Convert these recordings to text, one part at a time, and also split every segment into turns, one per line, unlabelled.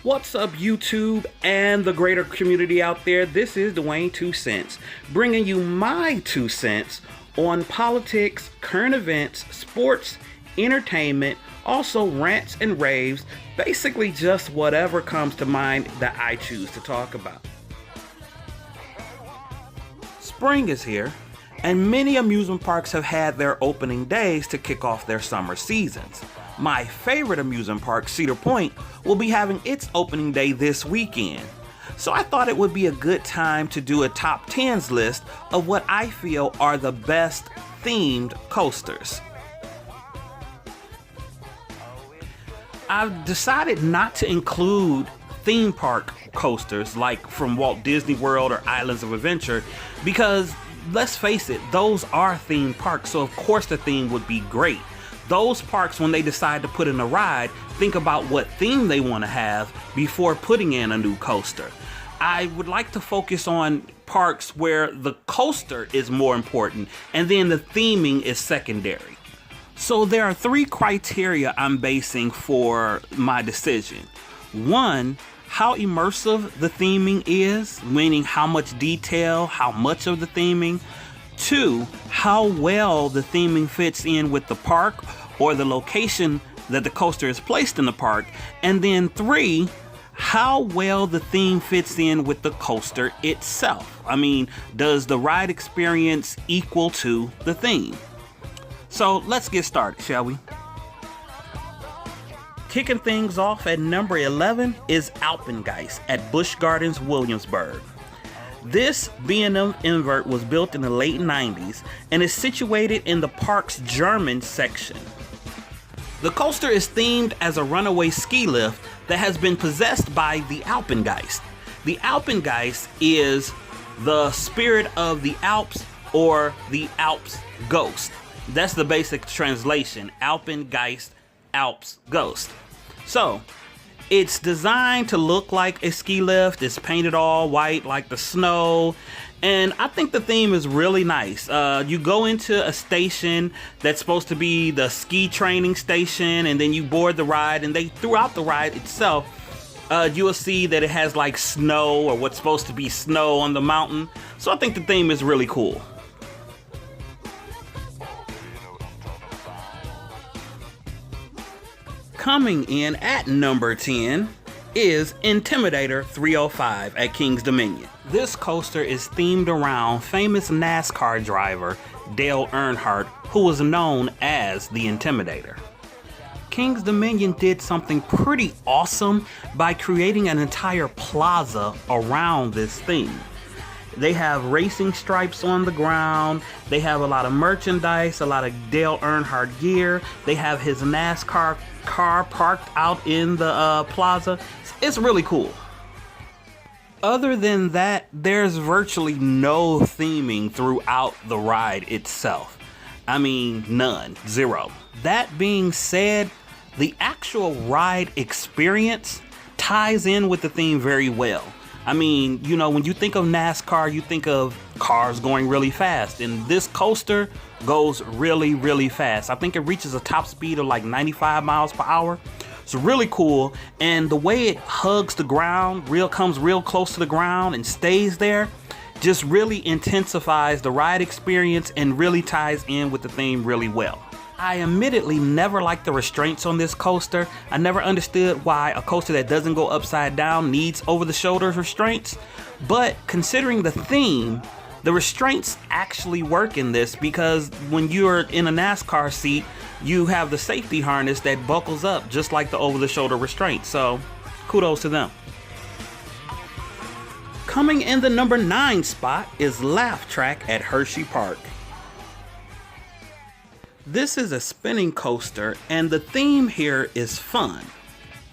What's up, YouTube and the greater community out there? This is Dwayne 2 Cents, bringing you my 2 cents on politics, current events, sports, entertainment, also rants and raves, basically just whatever comes to mind that I choose to talk about. Spring is here, and many amusement parks have had their opening days to kick off their summer seasons. My favorite amusement park, Cedar Point, will be having its opening day this weekend. So I thought it would be a good time to do a top 10s list of what I feel are the best themed coasters. I've decided not to include theme park coasters like from Walt Disney World or Islands of Adventure because, let's face it, those are theme parks, so of course the theme would be great. Those parks, when they decide to put in a ride, think about what theme they want to have before putting in a new coaster. I would like to focus on parks where the coaster is more important and then the theming is secondary. So there are 3 criteria I'm basing for my decision. 1, how immersive the theming is, meaning how much detail, how much of the theming. 2, how well the theming fits in with the park or the location that the coaster is placed in the park. And then 3, how well the theme fits in with the coaster itself. I mean, does the ride experience equal to the theme? So let's get started, shall we? Kicking things off at number 11 is Alpengeist at Busch Gardens, Williamsburg. This B&M invert was built in the late 90s and is situated in the park's German section. The coaster is themed as a runaway ski lift that has been possessed by the Alpengeist. The Alpengeist is the spirit of the Alps or the Alps ghost. That's the basic translation, Alpengeist, Alps ghost. So, it's designed to look like a ski lift. It's painted all white like the snow. And I think the theme is really nice. You go into a station that's supposed to be the ski training station, and then you board the ride, and throughout the ride itself, you will see that it has like snow or what's supposed to be snow on the mountain. So I think the theme is really cool. Coming in at number 10 is Intimidator 305 at King's Dominion. This coaster is themed around famous NASCAR driver Dale Earnhardt, who was known as the Intimidator. King's Dominion did something pretty awesome by creating an entire plaza around this theme. They have racing stripes on the ground. They have a lot of merchandise, a lot of Dale Earnhardt gear. They have his NASCAR car parked out in the plaza. It's really cool. Other than that, there's virtually no theming throughout the ride itself. I mean, none, 0. That being said, the actual ride experience ties in with the theme very well. I mean, you know, when you think of NASCAR, you think of cars going really fast, and this coaster goes really, really fast. I think it reaches a top speed of like 95 miles per hour. It's really cool, and the way it hugs the ground, comes real close to the ground and stays there, just really intensifies the ride experience and really ties in with the theme really well. I admittedly never liked the restraints on this coaster. I never understood why a coaster that doesn't go upside down needs over-the-shoulder restraints. But considering the theme, the restraints actually work in this because when you're in a NASCAR seat, you have the safety harness that buckles up just like the over-the-shoulder restraint. So kudos to them. Coming in the number 9 spot is Laugh Track at Hershey Park. This is a spinning coaster, and the theme here is fun.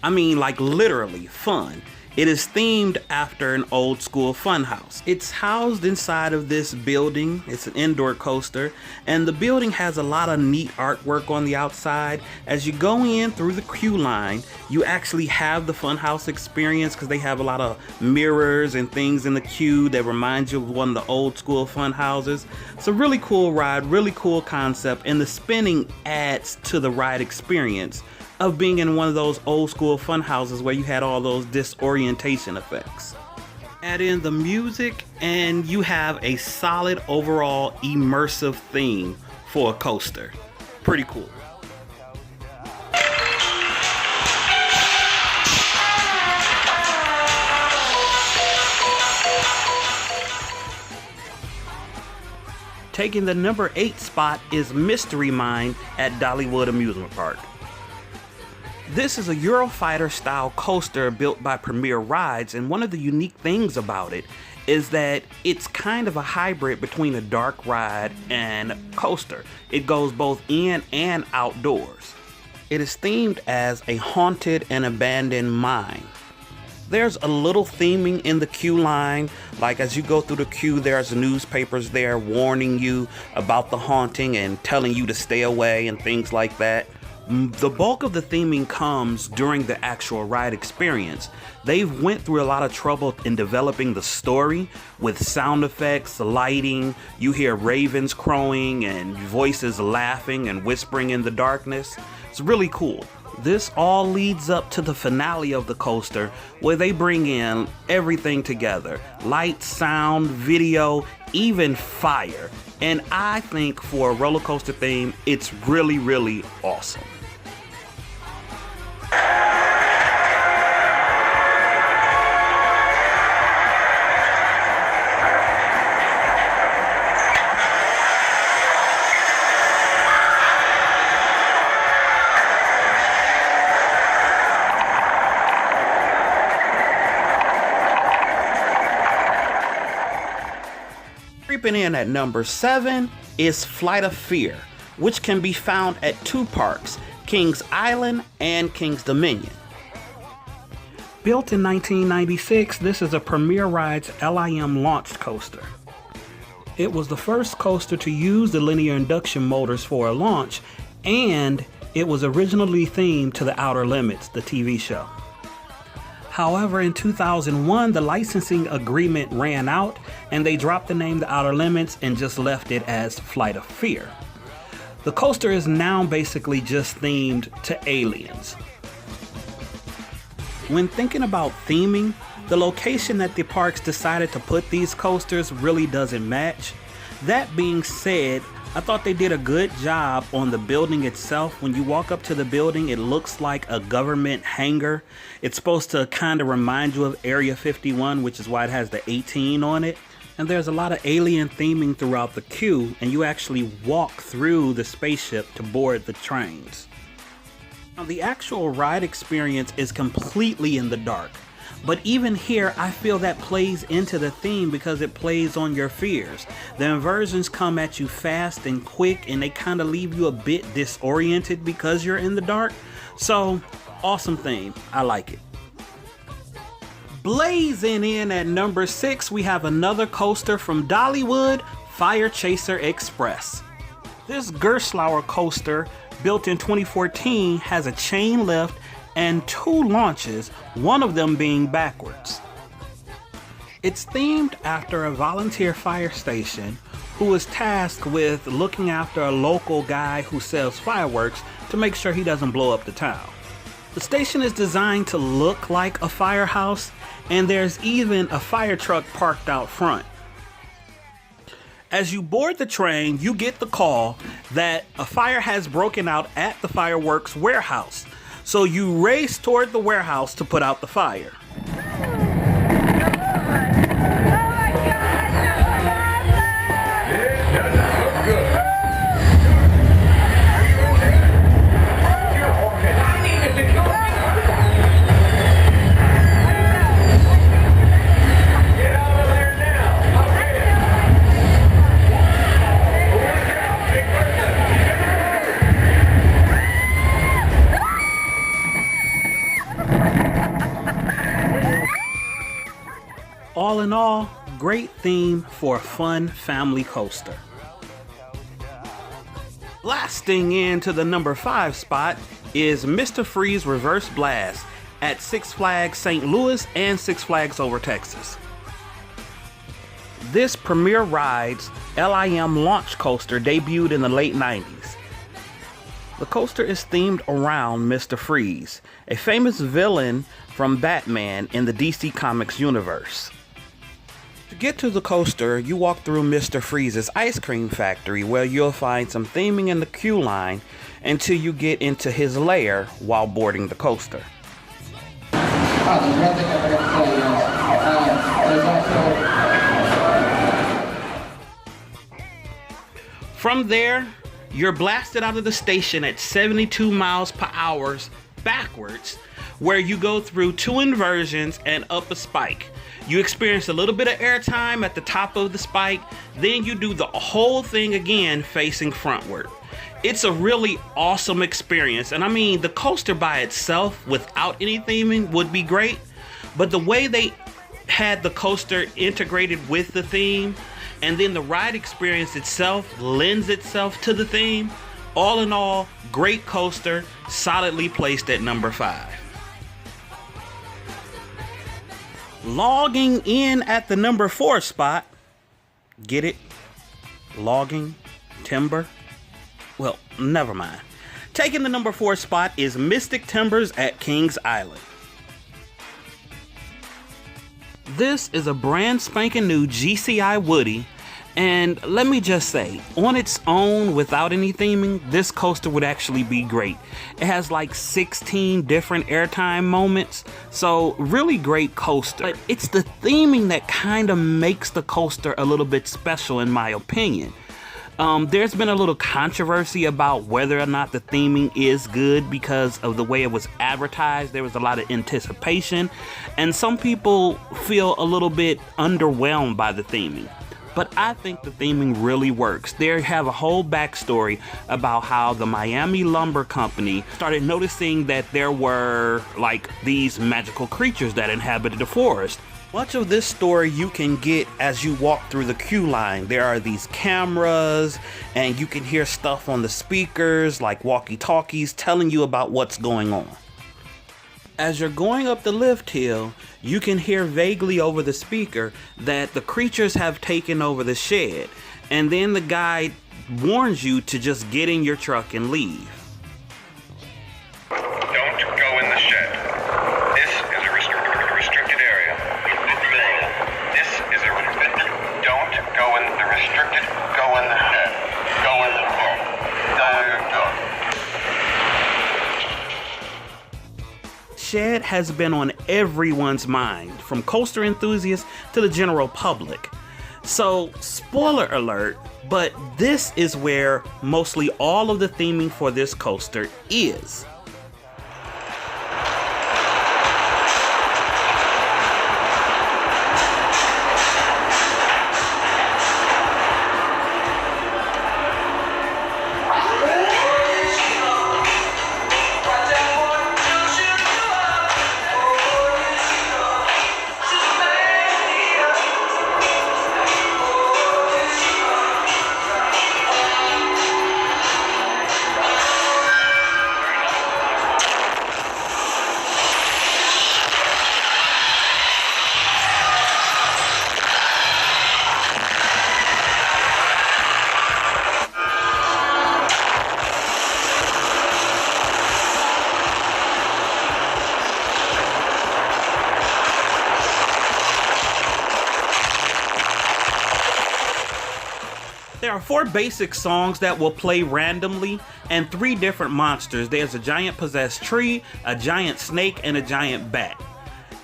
I mean, like literally fun. It is themed after an old school funhouse. It's housed inside of this building. It's an indoor coaster, and the building has a lot of neat artwork on the outside. As you go in through the queue line, you actually have the funhouse experience because they have a lot of mirrors and things in the queue that remind you of one of the old school fun houses. It's a really cool ride, really cool concept, and the spinning adds to the ride experience. of being in one of those old school fun houses where you had all those disorientation effects. Add in the music and you have a solid overall immersive theme for a coaster. Pretty cool. Taking the number 8 spot is Mystery Mine at Dollywood Amusement Park. This is a Eurofighter style coaster built by Premier Rides, and one of the unique things about it is that it's kind of a hybrid between a dark ride and coaster. It goes both in and outdoors. It is themed as a haunted and abandoned mine. There's a little theming in the queue line, like as you go through the queue, there's newspapers there warning you about the haunting and telling you to stay away and things like that. The bulk of the theming comes during the actual ride experience. They've went through a lot of trouble in developing the story with sound effects, lighting. You hear ravens crowing and voices laughing and whispering in the darkness. It's really cool. This all leads up to the finale of the coaster where they bring in everything together. Light, sound, video, even fire. And I think for a roller coaster theme, it's really, really awesome. Creeping in at number 7 is Flight of Fear, which can be found at 2 parks, Kings Island and Kings Dominion. Built in 1996, this is a Premier Rides LIM launched coaster. It was the first coaster to use the linear induction motors for a launch, and it was originally themed to The Outer Limits, the TV show. However, in 2001, the licensing agreement ran out and they dropped the name The Outer Limits and just left it as Flight of Fear. The coaster is now basically just themed to aliens. When thinking about theming, the location that the parks decided to put these coasters really doesn't match. That being said, I thought they did a good job on the building itself. When you walk up to the building, it looks like a government hangar. It's supposed to kind of remind you of Area 51, which is why it has the 18 on it. And there's a lot of alien theming throughout the queue, and you actually walk through the spaceship to board the trains. Now, the actual ride experience is completely in the dark. But even here, I feel that plays into the theme because it plays on your fears. The inversions come at you fast and quick, and they kind of leave you a bit disoriented because you're in the dark. So, awesome theme. I like it. Blazing in at number 6, we have another coaster from Dollywood, Fire Chaser Express. This Gerstlauer coaster, built in 2014, has a chain lift and 2 launches, one of them being backwards. It's themed after a volunteer fire station who is tasked with looking after a local guy who sells fireworks to make sure he doesn't blow up the town. The station is designed to look like a firehouse, and there's even a fire truck parked out front. As you board the train, you get the call that a fire has broken out at the fireworks warehouse. So you race toward the warehouse to put out the fire. All in all, great theme for a fun family coaster. Blasting into the number 5 spot is Mr. Freeze Reverse Blast at Six Flags St. Louis and Six Flags Over Texas. This Premier Rides LIM launch coaster debuted in the late 90s. The coaster is themed around Mr. Freeze, a famous villain from Batman in the DC Comics universe. To get to the coaster, you walk through Mr. Freeze's ice cream factory, where you'll find some theming in the queue line until you get into his lair while boarding the coaster. From there, you're blasted out of the station at 72 miles per hour backwards, where you go through 2 inversions and up a spike. You experience a little bit of airtime at the top of the spike, then you do the whole thing again facing frontward. It's a really awesome experience, and I mean, the coaster by itself without any theming would be great, but the way they had the coaster integrated with the theme, and then the ride experience itself lends itself to the theme. All in all, great coaster, solidly placed at number 5. Logging in at the number 4 spot, get it? Logging? Timber? Well, never mind. Taking the number 4 spot is Mystic Timbers at Kings Island. This is a brand spanking new GCI Woody, and let me just say, on its own, without any theming, this coaster would actually be great. It has like 16 different airtime moments, so really great coaster. But it's the theming that kind of makes the coaster a little bit special, in my opinion. There's been a little controversy about whether or not the theming is good because of the way it was advertised. There was a lot of anticipation, and some people feel a little bit underwhelmed by the theming. But I think the theming really works. They have a whole backstory about how the Miami Lumber Company started noticing that there were like these magical creatures that inhabited the forest. Much of this story you can get as you walk through the queue line. There are these cameras, and you can hear stuff on the speakers like walkie-talkies telling you about what's going on. As you're going up the lift hill, you can hear vaguely over the speaker that the creatures have taken over the shed, and then the guide warns you to just get in your truck and leave.
Don't go in the shed. This is a restricted area. This is a don't go in the restricted, go in the shed. Go in the car. Go in the car.
Shed has been on everyone's mind, from coaster enthusiasts to the general public. So, spoiler alert, but this is where mostly all of the theming for this coaster is. There are 4 basic songs that will play randomly, and 3 different monsters. There's a giant possessed tree, a giant snake, and a giant bat.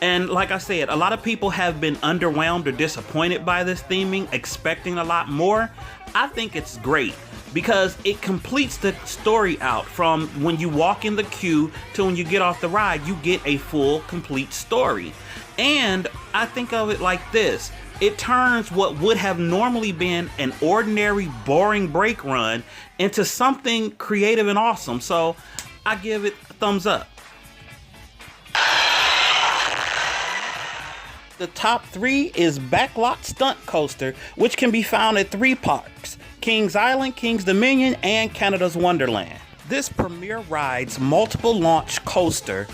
And like I said, a lot of people have been underwhelmed or disappointed by this theming, expecting a lot more. I think it's great because it completes the story out. From when you walk in the queue to when you get off the ride, you get a full, complete story. And I think of it like this. It turns what would have normally been an ordinary, boring brake run into something creative and awesome. So I give it a thumbs up. The top 3 is Backlot Stunt Coaster, which can be found at 3 parks: Kings Island, Kings Dominion, and Canada's Wonderland. This premier ride's multiple launch coaster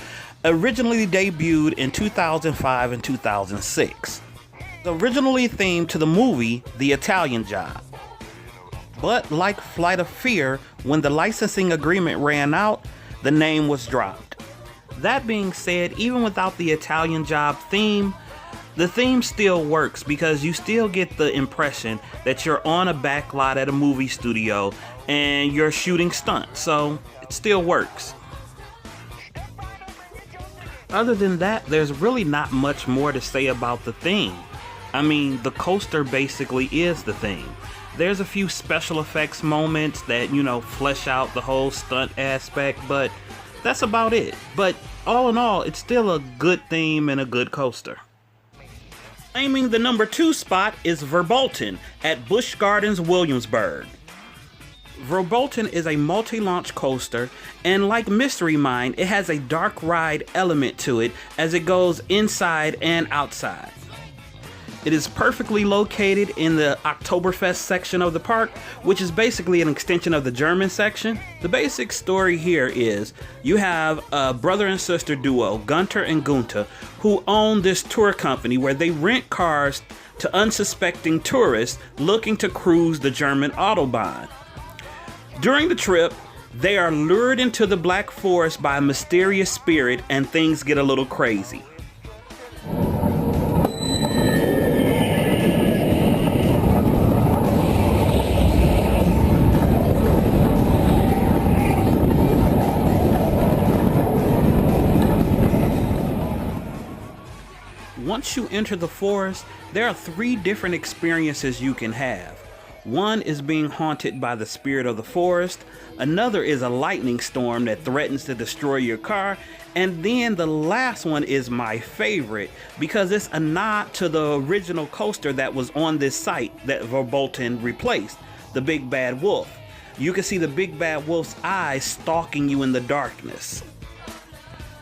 originally debuted in 2005 and 2006. Originally themed to the movie The Italian Job. But like Flight of Fear, when the licensing agreement ran out, the name was dropped. That being said, even without the Italian Job theme, the theme still works because you still get the impression that you're on a back lot at a movie studio and you're shooting stunts, so it still works. Other than that, there's really not much more to say about the theme. I mean, the coaster basically is the theme. There's a few special effects moments that, flesh out the whole stunt aspect, but that's about it. But all in all, it's still a good theme and a good coaster. Claiming the number 2 spot is Bolton at Busch Gardens, Williamsburg. Bolton is a multi-launch coaster, and like Mystery Mine, it has a dark ride element to it as it goes inside and outside. It is perfectly located in the Oktoberfest section of the park, which is basically an extension of the German section. The basic story here is you have a brother and sister duo, Gunter and Gunther, who own this tour company where they rent cars to unsuspecting tourists looking to cruise the German Autobahn. During the trip, they are lured into the Black Forest by a mysterious spirit and things get a little crazy. Once you enter the forest, there are 3 different experiences you can have. One is being haunted by the spirit of the forest, another is a lightning storm that threatens to destroy your car, and then the last one is my favorite because it's a nod to the original coaster that was on this site that Bolton replaced, the Big Bad Wolf. You can see the Big Bad Wolf's eyes stalking you in the darkness.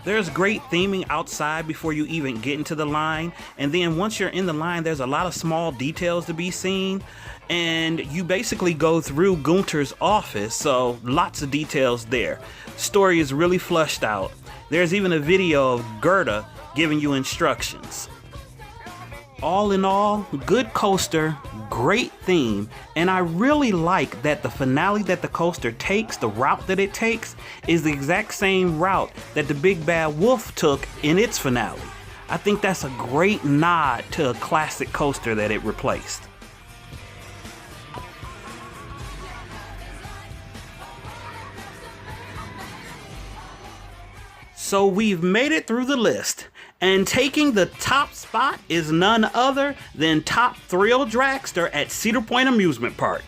There's great theming outside before you even get into the line, and then once you're in the line, there's a lot of small details to be seen, and you basically go through Gunter's office, so lots of details there. Story is really fleshed out. There's even a video of Gerda giving you instructions. All in all, good coaster, great theme, and I really like that the finale that the coaster takes, the route that it takes, is the exact same route that the Big Bad Wolf took in its finale. I think that's a great nod to a classic coaster that it replaced. So we've made it through the list, and taking the top spot is none other than Top Thrill Dragster at Cedar Point Amusement Park.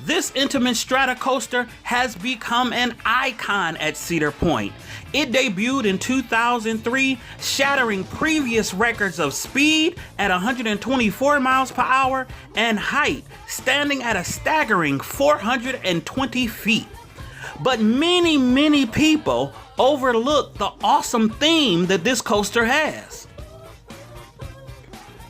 This Intamin Strata coaster has become an icon at Cedar Point. It debuted in 2003, shattering previous records of speed at 124 miles per hour and height, standing at a staggering 420 feet. But many people overlook the awesome theme that this coaster has.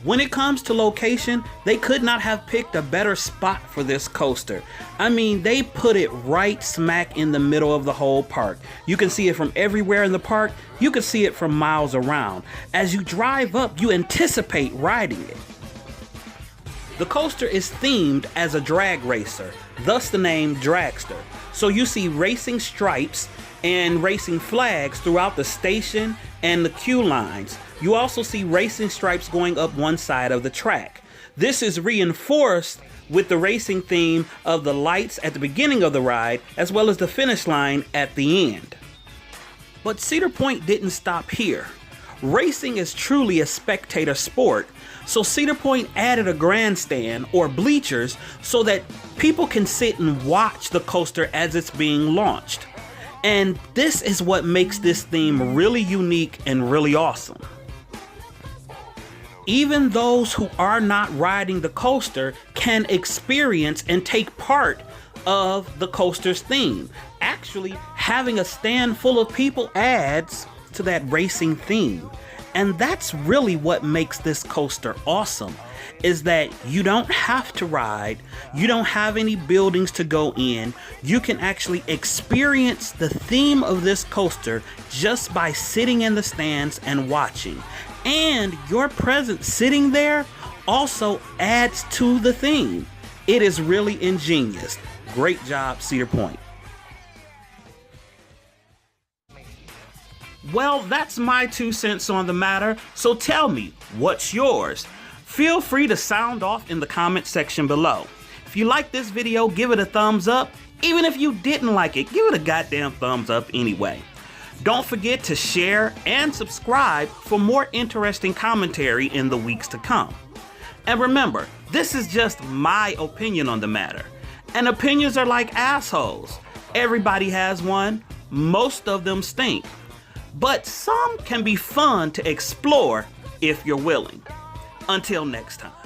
When it comes to location, they could not have picked a better spot for this coaster. I mean, they put it right smack in the middle of the whole park. You can see it from everywhere in the park. You can see it from miles around. As you drive up, you anticipate riding it. The coaster is themed as a drag racer, thus the name Dragster. So you see racing stripes and racing flags throughout the station and the queue lines. You also see racing stripes going up one side of the track. This is reinforced with the racing theme of the lights at the beginning of the ride, as well as the finish line at the end. But Cedar Point didn't stop here. Racing is truly a spectator sport, so Cedar Point added a grandstand or bleachers so that people can sit and watch the coaster as it's being launched. And this is what makes this theme really unique and really awesome. Even those who are not riding the coaster can experience and take part of the coaster's theme. Actually, having a stand full of people adds to that racing theme. And that's really what makes this coaster awesome, is that you don't have to ride, you don't have any buildings to go in, you can actually experience the theme of this coaster just by sitting in the stands and watching. And your presence sitting there also adds to the theme. It is really ingenious. Great job, Cedar Point. Well, that's my 2 cents on the matter, so tell me, what's yours? Feel free to sound off in the comment section below. If you like this video, give it a thumbs up. Even if you didn't like it, give it a goddamn thumbs up anyway. Don't forget to share and subscribe for more interesting commentary in the weeks to come. And remember, this is just my opinion on the matter. And opinions are like assholes. Everybody has one. Most of them stink. But some can be fun to explore if you're willing. Until next time.